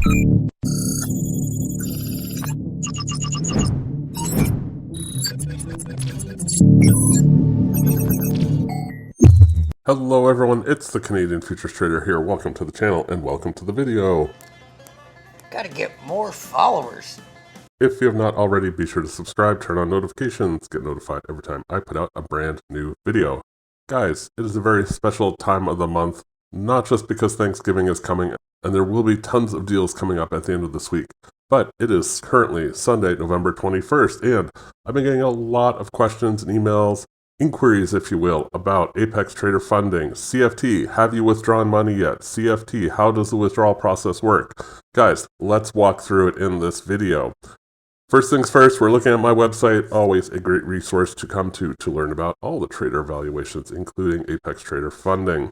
Hello everyone, it's the Canadian Futures Trader here. Welcome to the channel and welcome to the video. Gotta get more followers. If you have not already, be sure to subscribe, turn on notifications, get notified every time I put out a brand new video. Guys, it is a very special time of the month, not just because Thanksgiving is coming and there will be tons of deals coming up at the end of this week, but it is currently Sunday, November 21st, and I've been getting a lot of questions and emails, inquiries, if you will, about Apex Trader funding. CFT, have you withdrawn money yet? CFT, how does the withdrawal process work? Guys, let's walk through it in this video. First things first, we're looking at my website, always a great resource to come to learn about all the trader evaluations, including Apex Trader funding.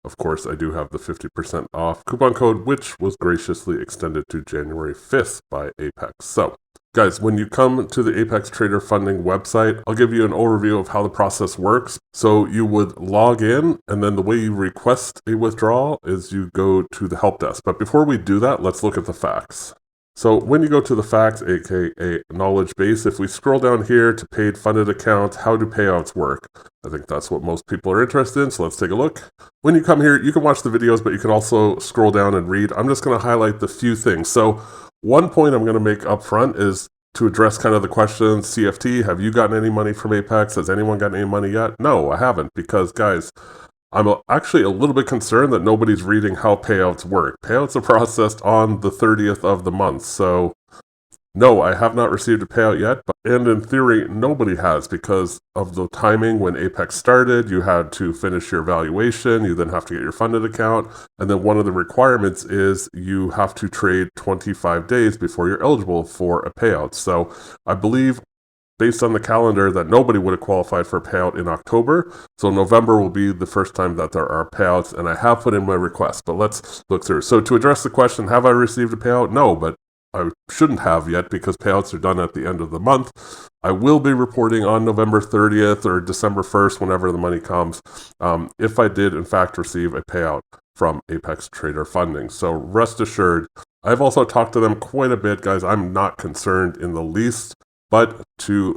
Of course, I do have the 50% off coupon code, which was graciously extended to January 5th by Apex. So, guys, when you come to the Apex Trader Funding website, I'll give you an overview of how the process works. So you would log in, and then the way you request a withdrawal is you go to the help desk. But before we do that, let's look at the facts. So when you go to the facts, aka knowledge base, if we scroll down here to paid funded accounts, how do payouts work? I think that's what most people are interested in, so let's take a look. When you come here, you can watch the videos, but you can also scroll down and read. I'm just going to highlight the few things. So one point I'm going to make up front is to address kind of the questions, CFT, have you gotten any money from Apex? Has anyone gotten any money yet? No, I haven't, because guys, I'm actually a little bit concerned that nobody's reading how payouts work. Payouts are processed on the 30th of the month, so no, I have not received a payout yet, and in theory, nobody has because of the timing when Apex started. You had to finish your evaluation, you then have to get your funded account, and then one of the requirements is you have to trade 25 days before you're eligible for a payout. So I believe, based on the calendar, that nobody would have qualified for a payout in October. So November will be the first time that there are payouts, and I have put in my request, but let's look through. So to address the question, have I received a payout? No, but I shouldn't have yet because payouts are done at the end of the month. I will be reporting on November 30th or December 1st, whenever the money comes, if I did in fact receive a payout from Apex Trader Funding. So rest assured, I've also talked to them quite a bit, guys. I'm not concerned in the least. But to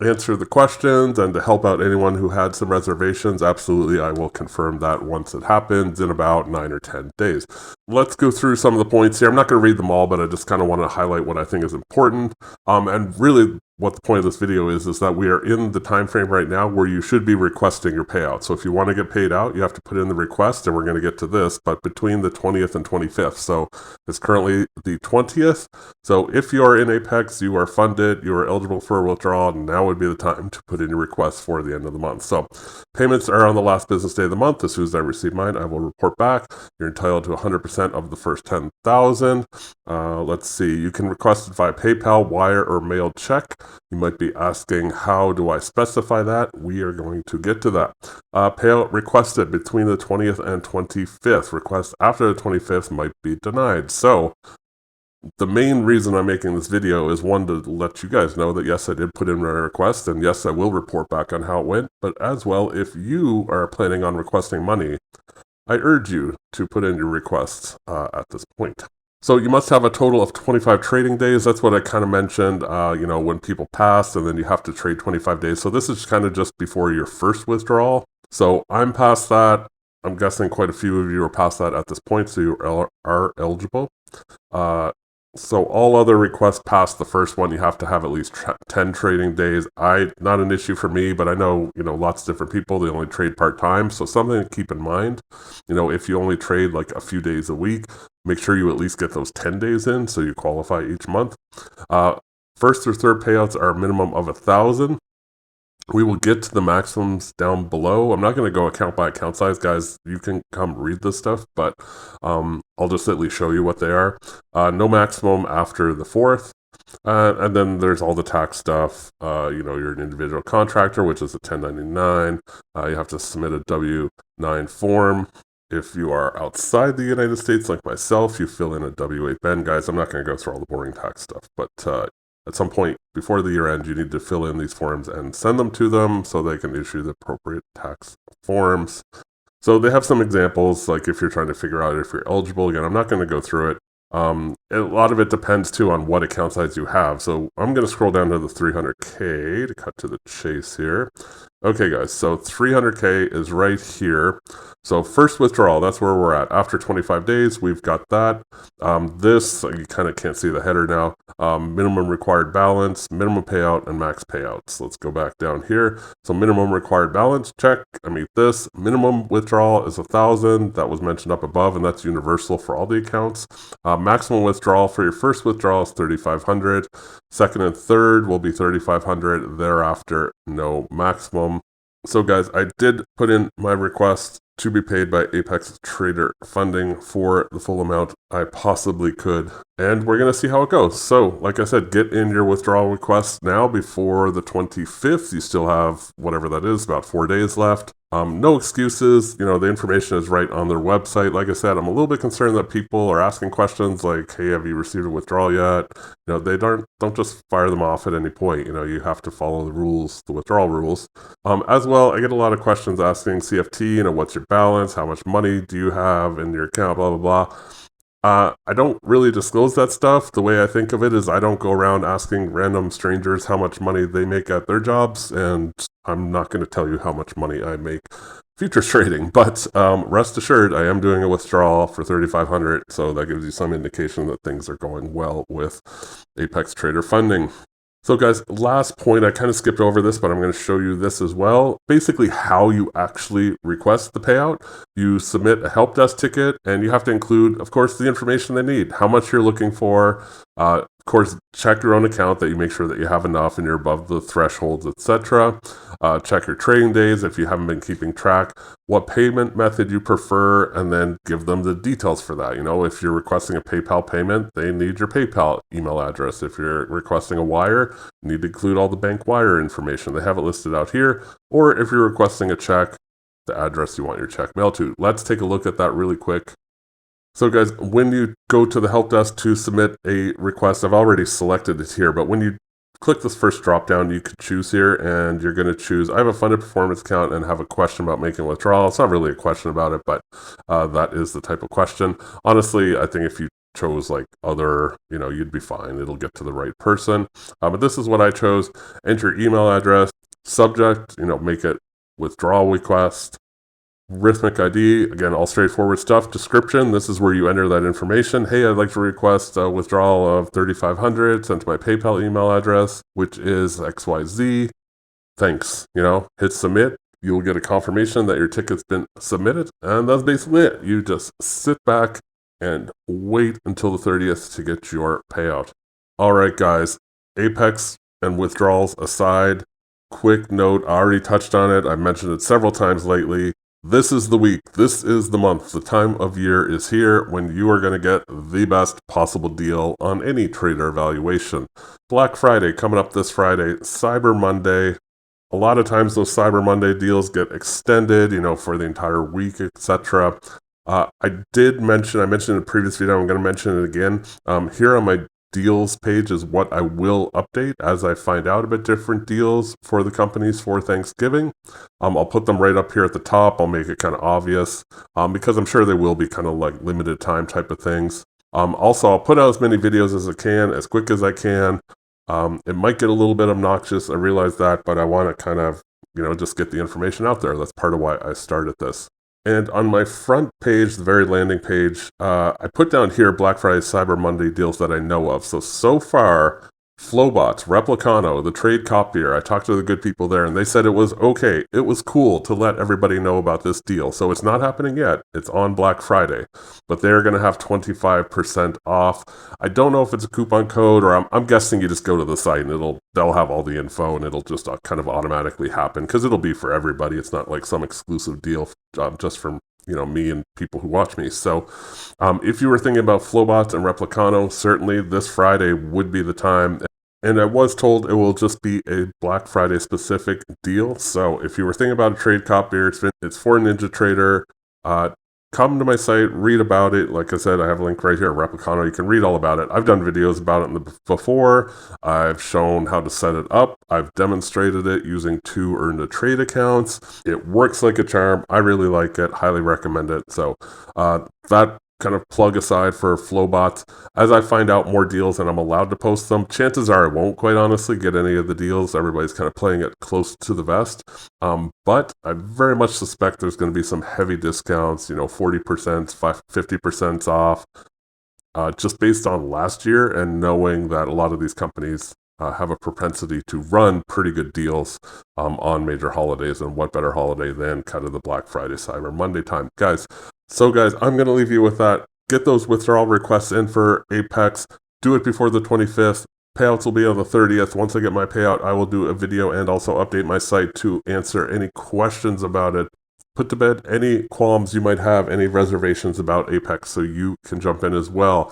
answer the questions and to help out anyone who had some reservations, absolutely, I will confirm that once it happens in about 9 or 10 days. Let's go through some of the points here. I'm not going to read them all, but I just kind of want to highlight what I think is important. And really, what the point of this video is that we are in the time frame right now where you should be requesting your payout. So if you want to get paid out, you have to put in the request, and we're going to get to this, but between the 20th and 25th. So it's currently the 20th. So if you are in Apex, you are funded, you are eligible for a withdrawal, now would be the time to put in your request for the end of the month. So payments are on the last business day of the month. As soon as I receive mine, I will report back. You're entitled to 100% of the first 10,000. Let's see, you can request it via PayPal, wire, or mailed check. You might be asking, how do I specify that? We are going to get to that. Payout requested between the 20th and 25th. Request after the 25th might be denied. So the main reason I'm making this video is, one, to let you guys know that yes, I did put in my request, and yes, I will report back on how it went. But as well, if you are planning on requesting money, I urge you to put in your requests at this point. So you must have a total of 25 trading days. That's what I kind of mentioned, when people pass, and then you have to trade 25 days. So this is kind of just before your first withdrawal. So I'm past that. I'm guessing quite a few of you are past that at this point, so you are eligible. So all other requests past the first one, you have to have at least 10 trading days. Not an issue for me, but I know, lots of different people, they only trade part-time. So something to keep in mind, if you only trade like a few days a week, make sure you at least get those 10 days in so you qualify each month. First or third payouts are a minimum of 1,000. We will get to the maximums down below. I'm not going to go account by account size, guys. You can come read this stuff, but I'll just at least show you what they are. No maximum after the 4th. And then there's all the tax stuff. You're an individual contractor, which is a 1099. You have to submit a W-9 form. If you are outside the United States, like myself, you fill in a W-8 guys. I'm not going to go through all the boring tax stuff, but at some point before the year end, you need to fill in these forms and send them to them so they can issue the appropriate tax forms. So they have some examples, like if you're trying to figure out if you're eligible. Again, I'm not going to go through it. A lot of it depends too on what account size you have. So I'm going to scroll down to the 300K to cut to the chase here. Okay, guys, so 300K is right here. So first withdrawal, that's where we're at. After 25 days, we've got that. This, you kind of can't see the header now. Minimum required balance, minimum payout, and max payouts. Let's go back down here. So minimum required balance, check. I mean this. Minimum withdrawal is 1,000. That was mentioned up above, and that's universal for all the accounts. Maximum withdrawal for your first withdrawal is 3,500. Second and third will be 3,500. Thereafter, no maximum. So guys, I did put in my request to be paid by Apex Trader Funding for the full amount I possibly could. And we're going to see how it goes. So, like I said, get in your withdrawal request now before the 25th. You still have whatever that is, about 4 days left. No excuses. You know, the information is right on their website. Like I said, I'm a little bit concerned that people are asking questions like, hey, have you received a withdrawal yet? You know, they don't just fire them off at any point. You know, you have to follow the rules, the withdrawal rules. As well, I get a lot of questions asking CFT, you know, what's your balance? How much money do you have in your account? Blah, blah, blah. I don't really disclose that stuff. The way I think of it is I don't go around asking random strangers how much money they make at their jobs, and I'm not going to tell you how much money I make futures trading. But rest assured, I am doing a withdrawal for 3,500, so that gives you some indication that things are going well with Apex Trader Funding. So guys, last point, I kind of skipped over this, but I'm going to show you this as well. Basically how you actually request the payout. You submit a help desk ticket, and you have to include, of course, the information they need, how much you're looking for. Of course, check your own account that you make sure that you have enough and you're above the thresholds, etc. Check your trading days if you haven't been keeping track, what payment method you prefer, and then give them the details for that. You know, if you're requesting a PayPal payment, they need your PayPal email address. If you're requesting a wire, you need to include all the bank wire information. They have it listed out here. Or if you're requesting a check, the address you want your check mailed to. Let's take a look at that really quick. So guys, when you go to the help desk to submit a request, I've already selected it here, but when you click this first drop down, you could choose here, and you're going to choose, I have a funded performance account and have a question about making a withdrawal. It's not really a question about it, but that is the type of question. Honestly, I think if you chose like other, you know, you'd be fine. It'll get to the right person. But this is what I chose. Enter email address, subject, you know, make it withdrawal request. Rhythmic ID, again, all straightforward stuff. Description, this is where you enter that information. Hey, I'd like to request a withdrawal of 3,500 sent to my PayPal email address, which is XYZ. Thanks. You know, hit submit. You'll get a confirmation that your ticket's been submitted. And that's basically it. You just sit back and wait until the 30th to get your payout. All right, guys, Apex and withdrawals aside, quick note, I already touched on it. I've mentioned it several times lately. This is the week, this is the month, the time of year is here when you are going to get the best possible deal on any trader evaluation. Black Friday coming up this Friday, Cyber Monday. A lot of times those Cyber Monday deals get extended, you know, for the entire week, etc. I mentioned in a previous video, I'm going to mention it again. Here on my deals page is what I will update as I find out about different deals for the companies for Thanksgiving. I'll put them right up here at the top. I'll make it kind of obvious because I'm sure they will be kind of like limited time type of things. Also, I'll put out as many videos as I can, as quick as I can. It might get a little bit obnoxious, I realize that, but I want to kind of, you know, just get the information out there. That's part of why I started this. And on my front page, the very landing page, I put down here Black Friday, Cyber Monday deals that I know of. So far, Flowbot, Replicano, the trade copier, I talked to the good people there, and they said it was okay. It was cool to let everybody know about this deal. So it's not happening yet. It's on Black Friday. But they're going to have 25% off. I don't know if it's a coupon code, or I'm guessing you just go to the site and they'll have all the info, and it'll just kind of automatically happen, because it'll be for everybody. It's not like some exclusive deal just from, you know, me and people who watch me. So if you were thinking about Flowbots and Replicano, certainly this Friday would be the time. And I was told it will just be a Black Friday specific deal. So if you were thinking about a trade copier, it's for NinjaTrader. Come to my site, read about it. Like I said, I have a link right here, Replicano. You can read all about it. I've done videos about it before. I've shown how to set it up. I've demonstrated it using 2 earn a trade accounts. It works like a charm. I really like it. Highly recommend it. So that kind of plug aside for Flowbots. As I find out more deals and I'm allowed to post them, chances are I won't, quite honestly, get any of the deals. Everybody's kind of playing it close to the vest. But I very much suspect there's going to be some heavy discounts, 40%, 50% off, just based on last year and knowing that a lot of these companies have a propensity to run pretty good deals on major holidays. And what better holiday than kind of the Black Friday, Cyber Monday time, guys. So guys, I'm going to leave you with that. Get those withdrawal requests in for Apex. Do it before the 25th. Payouts will be on the 30th. Once I get my payout, I will do a video and also update my site to answer any questions about it. Put to bed any qualms you might have, any reservations about Apex, so you can jump in as well.